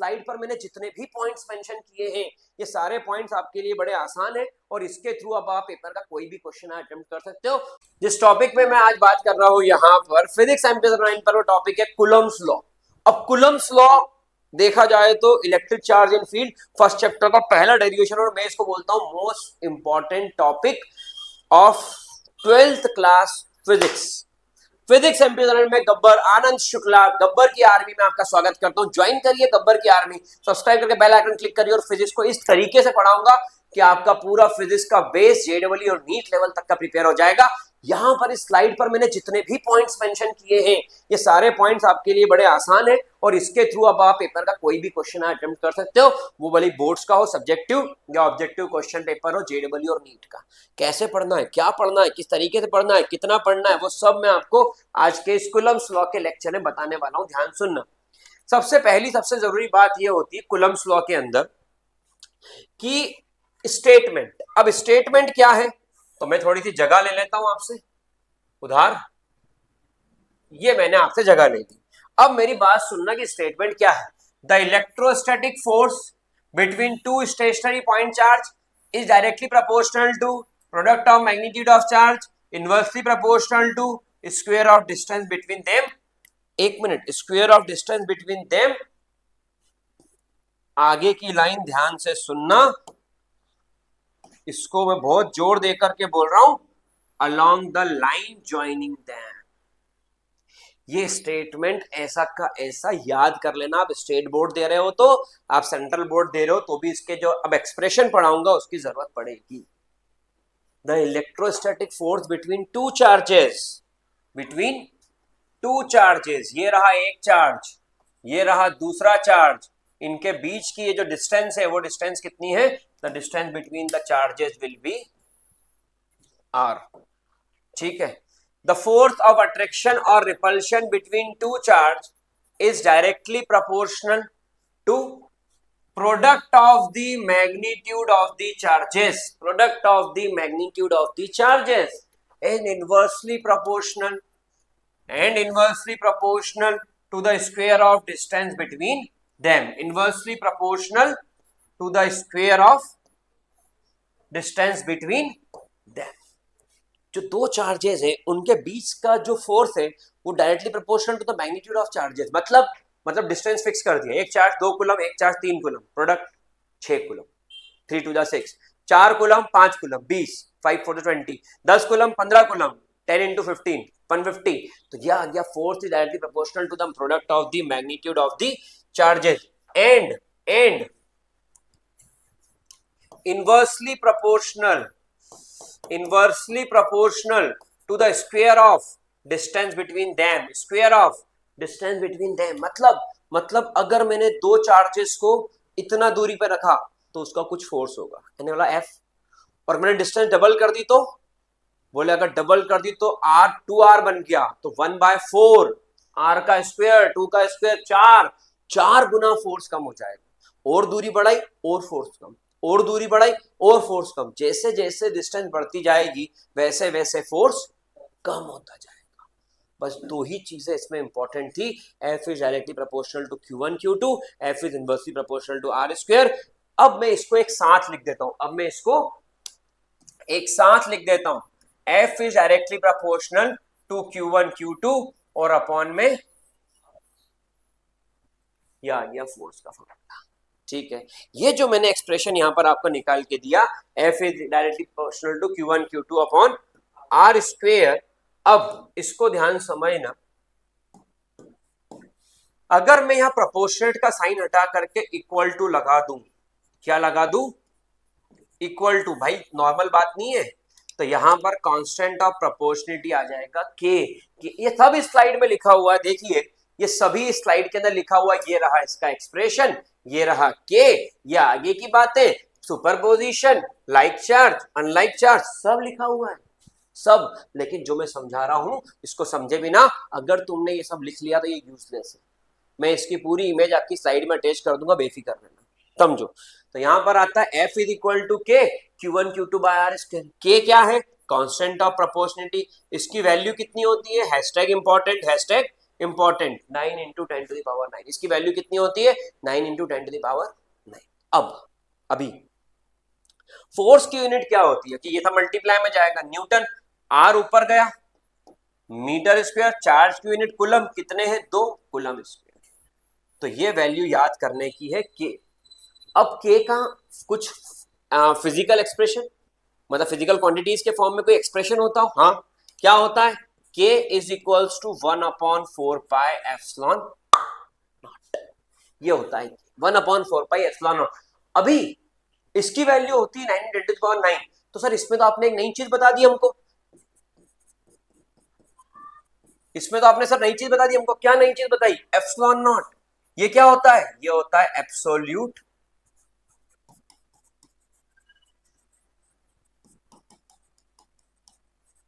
Slide पर मैंने जितने भी पॉइंट्स मेंशन किए हैं ये सारे पॉइंट्स आपके लिए बड़े आसान हैं और इसके थ्रू अब आप पेपर का कोई भी क्वेश्चन अटेम्प्ट कर सकते हो। जिस टॉपिक में मैं आज बात कर रहा हूं यहाँ पर फिजिक्स चैप्टर 9 पर वो टॉपिक है कूलम्ब्स लॉ। अब कूलम्ब्स लॉ देखा जाए तो electric charge in field first chapter का पहला डेरिवेशन और मैं इसको बोलता हूं most important topic of 12th class physics. Physics MP में गब्बर आनंद शुक्ला गब्बर की आर्मी में आपका स्वागत करता हूं। ज्वाइन करिए गब्बर की आर्मी, सब्सक्राइब करके बेल आइकन क्लिक करिए और फिजिक्स को इस तरीके से पढ़ाऊंगा कि आपका पूरा फिजिक्स का बेस जेडब्ल्यू और नीट लेवल तक का प्रिपेयर हो जाएगा। यहां पर इस स्लाइड पर मैंने जितने भी पॉइंट्स मेंशन किए हैं ये सारे पॉइंट्स आपके लिए बड़े आसान हैं और इसके थ्रू अब आप पेपर का कोई भी क्वेश्चन अटेम्प्ट कर सकते हो, वो भले बोर्ड्स का हो, सब्जेक्टिव या ऑब्जेक्टिव क्वेश्चन पेपर हो, जेडब्ल्यू और नीट का। कैसे पढ़ना है, क्या पढ़ना है, किस तरीके से पढ़ना है, कितना पढ़ना है, वो सब मैं आपको आज के कूलम्ब्स लॉ के लेक्चर में बताने वाला हूं। ध्यान सुनना। सबसे जरूरी बात यह होती है कूलम्ब्स लॉ के अंदर कि स्टेटमेंट। अब स्टेटमेंट क्या है, तो मैं थोड़ी सी जगह ले लेता हूं आपसे उधार। ये मैंने आपसे जगह ले ली। अब मेरी बात सुनना कि स्टेटमेंट क्या है। The electrostatic force between two stationary point charge is directly proportional to product of magnitude of charge inversely proportional to square of distance between them. एक मिनट, square of distance between them. आगे की line ध्यान से सुनना, इसको मैं बहुत जोर देकर के बोल रहा हूं, along the line joining them. ये स्टेटमेंट ऐसा का ऐसा याद कर लेना। आप स्टेट बोर्ड दे रहे हो तो, आप सेंट्रल बोर्ड दे रहे हो तो भी इसके जो अब एक्सप्रेशन पढ़ाऊंगा उसकी जरूरत पड़ेगी। The electrostatic force between two charges, between two charges, ये रहा एक चार्ज, ये रहा दूसरा चार्ज, इनके बीच की ये जो डिस्टेंस है वो डिस्टेंस कितनी है, the distance between the charges will be R. ठीक है। The force of attraction or repulsion between two charge is directly proportional to product of the magnitude of the charges, product of the magnitude of the charges, and inversely proportional to the square of distance between them, inversely proportional to the square of distance between them। जो दो charges है उनके बीच का जो force है वो directly proportional to the magnitude of charges. मतलब distance fix कर दिया, एक चार्ज 2 कूलम, एक charge 3 coulomb, product 6 coulomb, 3 to the 6, 4 coulomb 5 coulomb 20, 5 4 20, 10 coulomb 15 coulomb, 10 into 15 150। तो यह आ गया force is directly proportional to the product of the magnitude of the charges and inversely proportional to the square of distance between them, square of distance between them। मतलब अगर मैंने दो charges को इतना दूरी पर रखा तो उसका कुछ फोर्स होगा, यानी वाला F, और मैंने डिस्टेंस डबल कर दी तो बोले अगर डबल कर दी तो R 2R बन गया तो 1/4 R का स्क्वायर 2 का स्क्वायर 4 गुना फोर्स कम हो जाएगा। और दूरी बढ़ाई और फोर्स कम, और दूरी बढ़ाई और फोर्स कम। जैसे जैसे डिस्टेंस बढ़ती जाएगी वैसे वैसे फोर्स कम होता जाएगा। बस दो ही चीजें इसमें इंपॉर्टेंट थी। F is directly proportional to Q1 Q2, F is inversely proportional to R square. अब मैं इसको एक साथ लिख देता हूं, F is directly proportional to Q1 Q2 और अपॉन में या फोर्स का फॉर्मूला। ठीक है, ये जो मैंने एक्सप्रेशन यहां पर आपको निकाल के दिया, F is directly proportional to Q1 Q2 upon R square. अब इसको ध्यान समझना, अगर मैं यहां प्रोपोर्शनेट का साइन हटा करके इक्वल टू लगा दूं, क्या लगा दूं, इक्वल टू, भाई नॉर्मल बात नहीं है, तो यहां पर कांस्टेंट ऑफ प्रोपोर्शनलिटी आ जाएगा K। ये सब इस स्लाइड में लिखा हुआ है, देखिए ये सभी स्लाइड के अंदर लिखा हुआ, ये रहा इसका एक्सप्रेशन, ये रहा के, ये आगे की बातें, superposition, like charge, unlike charge, सब लिखा हुआ है सब। लेकिन जो मैं समझा रहा हूं इसको समझे बिना अगर तुमने ये सब लिख लिया तो ये यूजलेस है। मैं इसकी पूरी इमेज आपकी साइड में अटैच कर दूंगा, बेफिक्र रहना, समझो। तो यहां पर आता है F इज इक्वल टू के Q1 Q2 bye R square. K क्या है, कांस्टेंट ऑफ प्रोपोर्शनलिटी। इसकी वैल्यू कितनी होती है, hashtag important, hashtag important 9 into 10 to the power 9, इसकी वैल्यू कितनी होती है 9 इंटू 10 टू द पावर 9। अब अभी फोर्स की यूनिट क्या होती है कि ये था मल्टीप्लाई में जाएगा न्यूटन, आर ऊपर गया, मीटर स्क्वायर, चार्ज की यूनिट कूलम, कितने हैं 2 कूलम स्क्वायर। तो ये वैल्यू याद करने की है के। अब के का कुछ फिजिकल एक्सप्रेशन, मतलब फिजिकल क्वांटिटीज के फॉर्म में कोई एक्सप्रेशन होता हो, हाँ क्या होता है K is equals to 1/4 pi epsilon naught, ये होता है 1/4 पाई एप्सिलॉन नॉट। अभी इसकी वैल्यू होती है 9 × 10⁹, तो सर इसमें तो आपने एक नई चीज बता दी हमको, इसमें तो आपने सर नई चीज बता दी हमको, क्या नई चीज बताई एप्सिलॉन नॉट। ये क्या होता है, ये होता है एब्सोल्यूट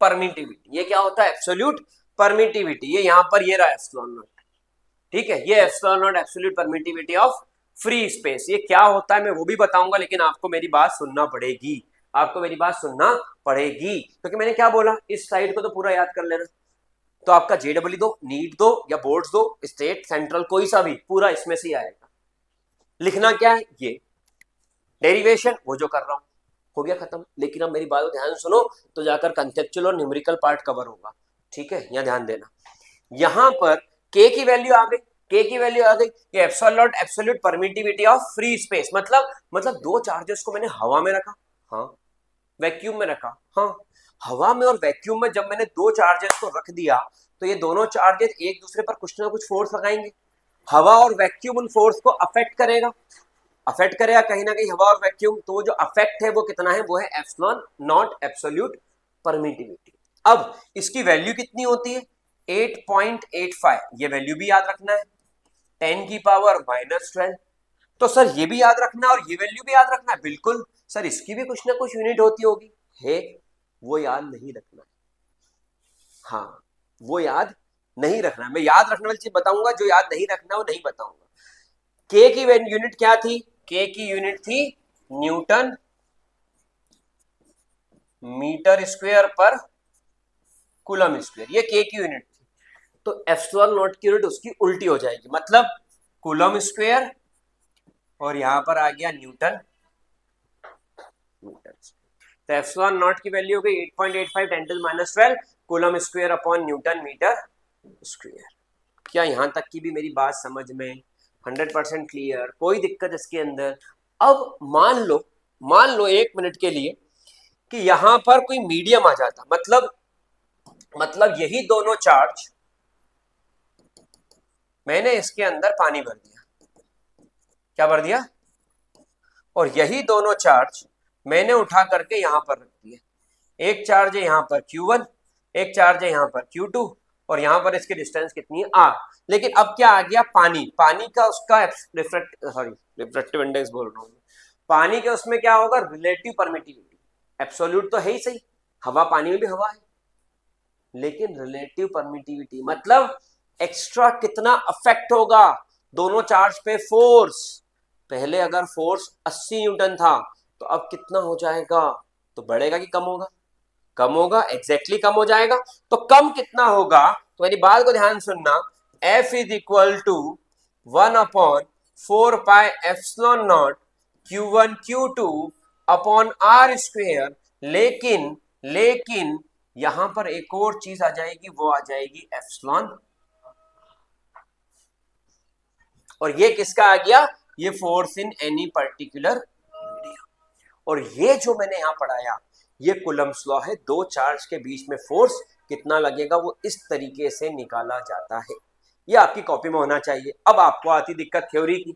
परमिटिविटी। ये क्या होता है एब्सोल्यूट परमिटिविटी, ये यहां पर ये रहा एप्सिलॉन नॉट, ठीक है, ये epsilon not absolute permittivity of free space. ये क्या होता है मैं वो भी बताऊंगा, लेकिन आपको मेरी बात सुनना पड़ेगी, आपको मेरी बात सुनना पड़ेगी, क्योंकि मैंने क्या बोला इस साइड को तो पूरा याद कर लेना। तो आपका जेडब्ल्यू दो, नीट दो या बोर्ड्स दो, स्टेट सेंट्रल कोई सा भी, पूरा इसमें से ही आएगा। लिखना क्या है, ये डेरिवेशन वो जो कर रहा हूं, हो गया खत्म। लेकिन अब मेरी बात को ध्यान सुनो, तो जाकर कंसेप्चुअल और न्यूमेरिकल पार्ट कवर होगा, ठीक है, यहां ध्यान देना। यहां पर के की वैल्यू आ गई, के की वैल्यू आ गई, ये absolute absolute permittivity of free space, मतलब दो चार्जेस को मैंने हवा में रखा, हाँ, वैक्यूम में रखा, हाँ, हवा में और वैक्यूम में जब मैंने दो चार्जेस को रख दिया, तो ये दोनों चार्जेस एक दूसरे पर कुछ ना कुछ फोर्स लगाएंगे। हवा और वैक्यूम उन फोर्स को अफेक्ट करेगा, अफेक्ट करेगा कहीं ना कहीं हवा और वैक्यूम, तो जो अफेक्ट है वो कितना है, वो है एप्सिलॉन नॉट एब्सोल्यूट परमिटिविटी। अब इसकी वैल्यू कितनी होती है 8.85, ये वैल्यू भी याद रखना है, 10⁻⁻12। तो सर ये भी याद रखना और ये वैल्यू भी याद रखना है, बिल्कुल सर इसकी भी कुछ ना कुछ यूनिट होती होगी, है वो याद नहीं रखना है, हाँ वो याद नहीं रखना है। मैं याद रखने वाली चीज बताऊंगा, जो याद नहीं रखना वो नहीं बताऊंगा। के की यूनिट क्या थी, के की यूनिट थी न्यूटन मीटर स्क्वायर पर कूलम स्क्वायर, ये के की यूनिट थी। तो एप्सिलॉन नॉट की यूनिट उसकी उल्टी हो जाएगी, मतलब कूलम स्क्वायर और यहां पर आ गया न्यूटन मीटर। तो एप्सिलॉन नॉट की वैल्यू हो गई 8.85 10⁻12 coulomb square upon newton metre square. क्या यहां तक की भी मेरी बात समझ में 100% क्लियर, कोई दिक्कत इसके अंदर। अब मान लो एक मिनट के लिए कि यहां पर कोई मीडियम आ जाता, मतलब यही दोनों चार्ज, मैंने इसके अंदर पानी भर दिया, क्या भर दिया, और यही दोनों चार्ज मैंने उठा करके यहां पर रख दिए। एक चार्ज है यहां पर Q1, एक चार्ज है यहां पर Q2, और यहां पर इसकी डिस्टेंस कितनी है R। लेकिन अब क्या आ गया, पानी का उसका रिफ्रैक्टिव इंडेक्स बोल रहा हूं, पानी के उसमें क्या होगा, रिलेटिव परमिटिविटी। एब्सोल्यूट तो है ही सही, हवा, पानी में भी हवा है, लेकिन रिलेटिव परमिटिविटी मतलब एक्स्ट्रा कितना अफेक्ट होगा दोनों चार्ज पे फोर्स। पहले अगर फोर्स 80 न्यूटन था, तो अब कितना हो जाएगा, तो बढ़ेगा कि कम होगा, कम होगा, एग्जैक्टली कम हो जाएगा। तो कम कितना होगा, तो मेरी बात को ध्यान सुनना, F is equal to 1/4 pi epsilon naught Q1 Q2 upon R square. लेकिन यहां पर एक और चीज आ जाएगी, वो आ जाएगी एप्सिलॉन, और ये किसका आ गया, ये force in any particular medium. और ये जो मैंने यहां पढ़ाया, ये कूलम्स लॉ है, दो चार्ज के बीच में फोर्स कितना लगेगा वो इस तरीके से निकाला जाता है। ये आपकी कॉपी में होना चाहिए। अब आपको आती दिक्कत थ्योरी की,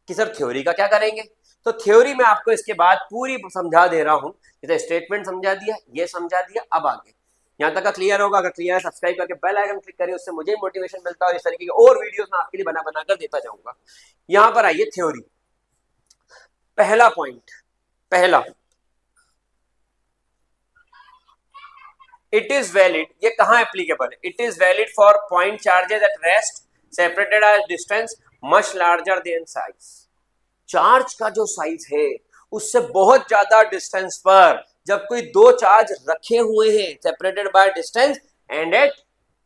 कि सर थ्योरी का क्या करेंगे, तो थ्योरी में आपको इसके बाद पूरी समझा दे रहा हूं, जैसे स्टेटमेंट समझा दिया, ये समझा दिया, अब आगे यहां तक का क्लियर होगा। अगर क्लियर है सब्सक्राइब करके बेल आइकन क्लिक करिए, उससे मुझे मोटिवेशन मिलता है और इस तरीके के और वीडियोस मैं आपके लिए बना कर देता जाऊंगा। यहां पर आइए थ्योरी, पहला पॉइंट, पहला, इट इज वैलिड, ये कहां एप्लीकेबल है, it is valid for point charges at rest separated at distance much larger than size. Charge का जो साइज है उससे बहुत ज्यादा डिस्टेंस पर जब कोई दो चार्ज रखे हुए हैं separated by distance and at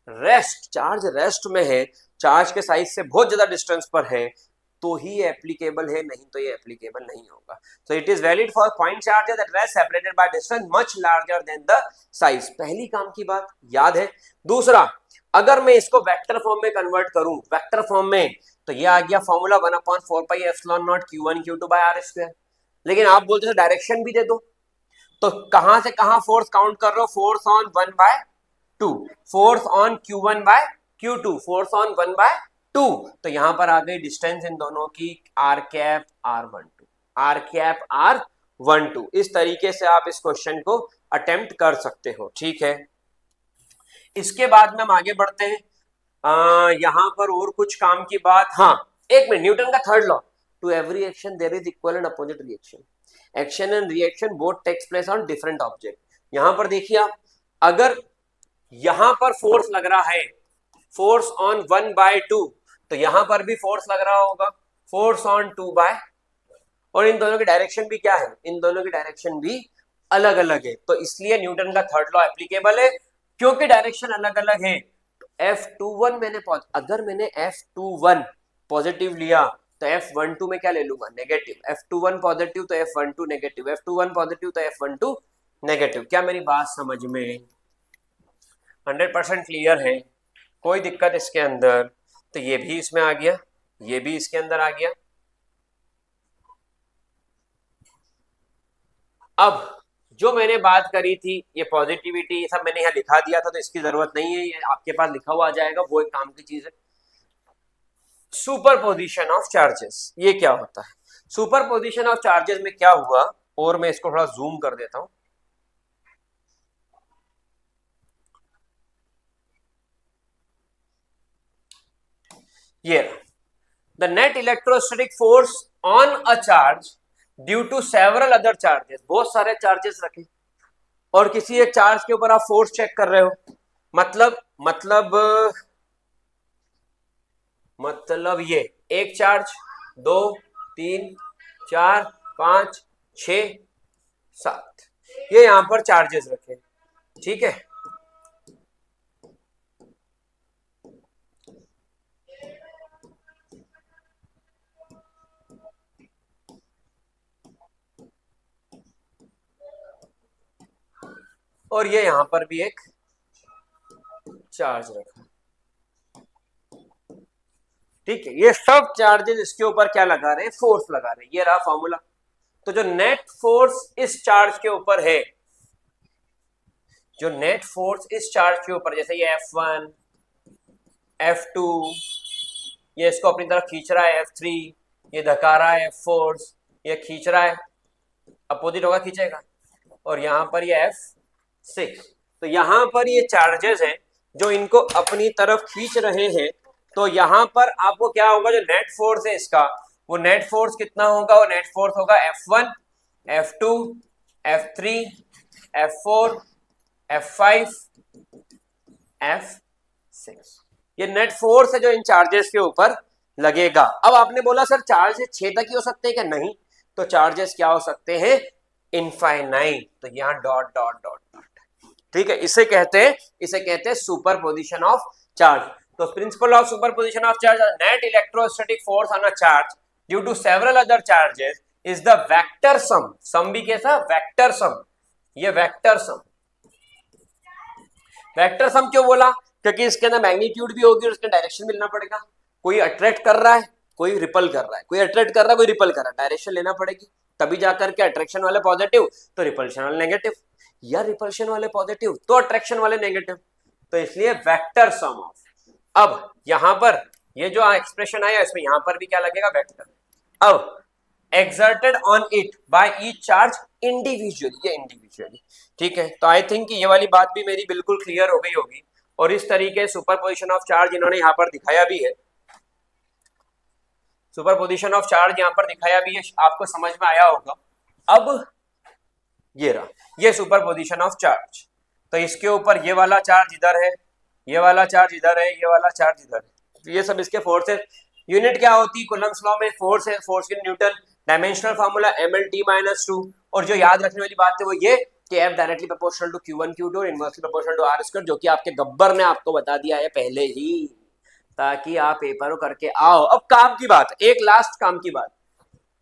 rest, charge rest में है, चार्ज के साइज से बहुत ज्यादा डिस्टेंस पर है, तो ही एप्लीकेबल है, नहीं तो ये एप्लीकेबल नहीं होगा। So it is valid for point charges that rest separated by distance much larger than the size. पहली काम की बात याद है। दूसरा, अगर मैं इसको वेक्टर फॉर्म में कन्वर्ट करूं, वेक्टर फॉर्म में, तो ये आ गया formula 1/4πε0 q1 q2 by r²। लेकिन आप बोलते हो डायरेक्शन भी दे दो, तो कहां से कहां फोर्स काउंट कर रहे हो? Force on 1/2, force on q1 by q2, force on 1/2। तो यहां पर आ गई डिस्टेंस इन दोनों की r cap r12, r cap r12। इस तरीके से आप इस क्वेश्चन को अटेम्प्ट कर सकते हो, ठीक है। इसके बाद में हम आगे बढ़ते हैं। यहां पर और कुछ काम की बात, हाँ एक मिनट, न्यूटन का third law, to every action there is equal and opposite reaction, action and reaction both takes place on different object. यहां पर देखिए आप, अगर यहां पर फोर्स लग रहा है, फोर्स ऑन 1/2, तो यहां पर भी फोर्स लग रहा होगा, फोर्स ऑन 2/, और इन दोनों की डायरेक्शन भी क्या है? इन दोनों की डायरेक्शन भी अलग अलग है। तो इसलिए न्यूटन का थर्ड लॉ एप्लीकेबल है, क्योंकि डायरेक्शन अलग अलग है। F21 मैंने, अगर मैंने F21 पॉजिटिव लिया तो F12 में क्या ले लूंगा? नेगेटिव। F21 पॉजिटिव तो F12 नेगेटिव, F21 पॉजिटिव तो F12 नेगेटिव। क्या मेरी बात समझ में 100% क्लियर है? कोई दिक्कत इसके अंदर? तो ये भी इसमें आ गया, ये भी इसके अंदर आ गया। अब जो मैंने बात करी थी, ये पॉजिटिविटी, ये सब मैंने यहाँ लिखा दिया था, तो इसकी जरूरत नहीं है, ये आपके पास लिखा हुआ आ जाएगा, वो एक काम की चीज है। सुपरपोजिशन ऑफ चार्जेस, ये क्या होता है? सुपरपोजिशन ऑफ चार्जेस में क्या हुआ, और मैं इसको थोड़ा जूम कर देता हूं। ये the net electrostatic force on a charge due to several other charges, बहुत सारे चार्जेस रखे, और किसी एक चार्ज के ऊपर आप फोर्स चेक कर रहे हो, मतलब ये एक चार्ज, 2 3 4 5 6 7, ये यहां पर चार्जेस रखे, ठीक है। और ये यहां पर भी एक चार्ज रखा, ठीक है। ये सब चार्जेस इसके ऊपर क्या लगा रहे हैं? फोर्स लगा रहे हैं। ये रहा फॉर्मूला। तो जो नेट फोर्स इस चार्ज के ऊपर है, जो नेट फोर्स इस चार्ज के ऊपर, जैसे ये F1 F2, ये इसको अपनी तरफ खींच रहा है F3, ये धका रहा है F4, ये खींच रहा है, अपोजिट होगा, खींचेगा, और यहां पर ये F6। तो यहां पर ये चार्जेस हैं जो इनको अपनी तरफ खींच रहे हैं। तो यहां पर आपको क्या होगा, जो नेट फोर्स है इसका, वो नेट फोर्स कितना होगा? वो नेट फोर्स होगा F1 F2 F3 F4 F5 F6। ये नेट फोर्स है जो इन चार्जेस के ऊपर लगेगा। अब आपने बोला सर चार्ज 6 तक ही हो सकते हैं क्या? नहीं, तो चार्जेस क्या हो सकते हैं? इनफाइनाइट। तो यहां डॉट डॉट डॉट डॉट, ठीक है। इसे कहते हैं सुपरपोजिशन ऑफ चार्ज। तो principle of superposition of charge, net electrostatic force on a charge due to several other charges is the vector sum. Sum भी कैसा? Vector sum. ये वेक्टर सम, vector sum क्यों बोला? क्योंकि इसके अंदर मैग्नीट्यूड भी होगी और इसका डायरेक्शन मिलना पड़ेगा। कोई अट्रैक्ट कर रहा है, कोई रिपल कर रहा है, कोई अट्रैक्ट कर रहा है, कोई रिपल कर रहा है, डायरेक्शन लेना पड़ेगी, तभी जाकर के अट्रैक्शन वाले पॉजिटिव तो रिपल्शन वाले नेगेटिव, या रिपल्शन वाले पॉजिटिव तो अट्रैक्शन वाले नेगेटिव। तो इसलिए वेक्टर सम ऑफ। अब यहां पर ये जो एक्सप्रेशन आया इसमें यहां पर भी क्या लगेगा? वेक्टर। अब exerted on it by each charge individually, ये individually, ठीक है। तो आई थिंक ये वाली बात भी मेरी बिल्कुल क्लियर हो गई होगी। और इस तरीके सुपरपोजिशन ऑफ चार्ज इन्होंने यहां पर दिखाया भी है, सुपरपोजिशन ऑफ चार्ज यहां पर दिखाया भी है, आपको समझ में आया होगा। अब ये रहा, ये सुपरपोजिशन ऑफ चार्ज। तो इसके ऊपर ये वाला चार्ज इधर है, ये वाला चार्ज इधर है, ये वाला चार्ज इधर है, ये सब इसके फोर्सेस। यूनिट क्या होती है कूलम्ब्स लॉ में? फोर्स है, फोर्स की न्यूटन, डायमेंशनल फार्मूला mLT-2। और जो याद रखने वाली बात है वो ये कि F directly proportional to Q1 Q2 और inversely proportional to R square, जो कि आपके गब्बर ने आपको बता दिया है पहले ही, ताकि आप पेपर करके आओ। अब काम की बात, एक लास्ट काम की बात,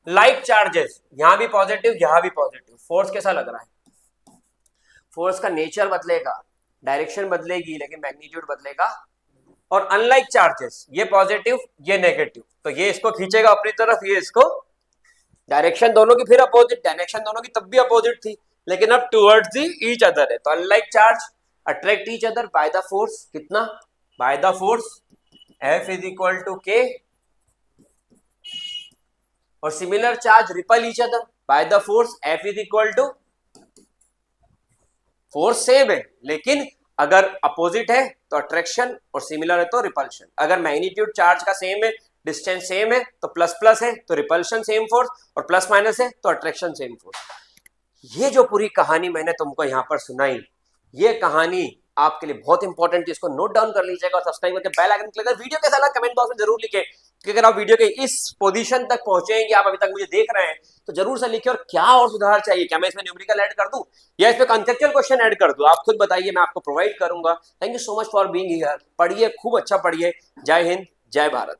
लाइक चार्जेस, यहां भी पॉजिटिव यहां भी पॉजिटिव, फोर्स कैसा लग रहा है? फोर्स का नेचर बदलेगा, डायरेक्शन बदलेगी, लेकिन मैग्नीट्यूड बदलेगा। और अनलाइक चार्जेस, ये पॉजिटिव ये नेगेटिव, तो ये इसको खींचेगा अपनी तरफ, ये इसको, डायरेक्शन दोनों की फिर अपोजिट, डायरेक्शन दोनों की तब भी अपोजिट थी, लेकिन अब टुवर्ड्स दी ईच अदर है। तो unlike charge attract each other by the force, कितना? By the force F is equal to K, और similar charge repel each other by the force F is equal to, force same है लेकिन अगर opposite है तो attraction और similar है तो रिपल्शन। अगर मैग्नीट्यूड चार्ज का सेम है, डिस्टेंस सेम है तो प्लस प्लस है तो रिपल्शन सेम फोर्स, और प्लस माइनस है तो अट्रैक्शन सेम फोर्स। ये जो पूरी कहानी मैंने तुमको यहां पर सुनाई, ये कहानी आपके लिए बहुत इंपॉर्टेंट है, इसको नोट डाउन कर लीजिएगा और सब्सक्राइब करके बेल आइकन क्लिक कर। वीडियो कैसा लगा कमेंट बॉक्स में जरूर लिखे, कि अगर आप वीडियो के इस पोजीशन तक पहुंचे हैं कि आप अभी तक मुझे देख रहे हैं तो जरूर से लिखिए, और क्या और सुधार चाहिए, क्या मैं इसमें न्यूमेरिकल ऐड कर दूं या इसमें कॉन्सेप्चुअल क्वेश्चन ऐड कर दूं, आप खुद बताइए, मैं आपको प्रोवाइड करूंगा। Thank you so much for being here. पढ़िए, खूब अच्छा पढ़िए। जय हिंद, जय भारत।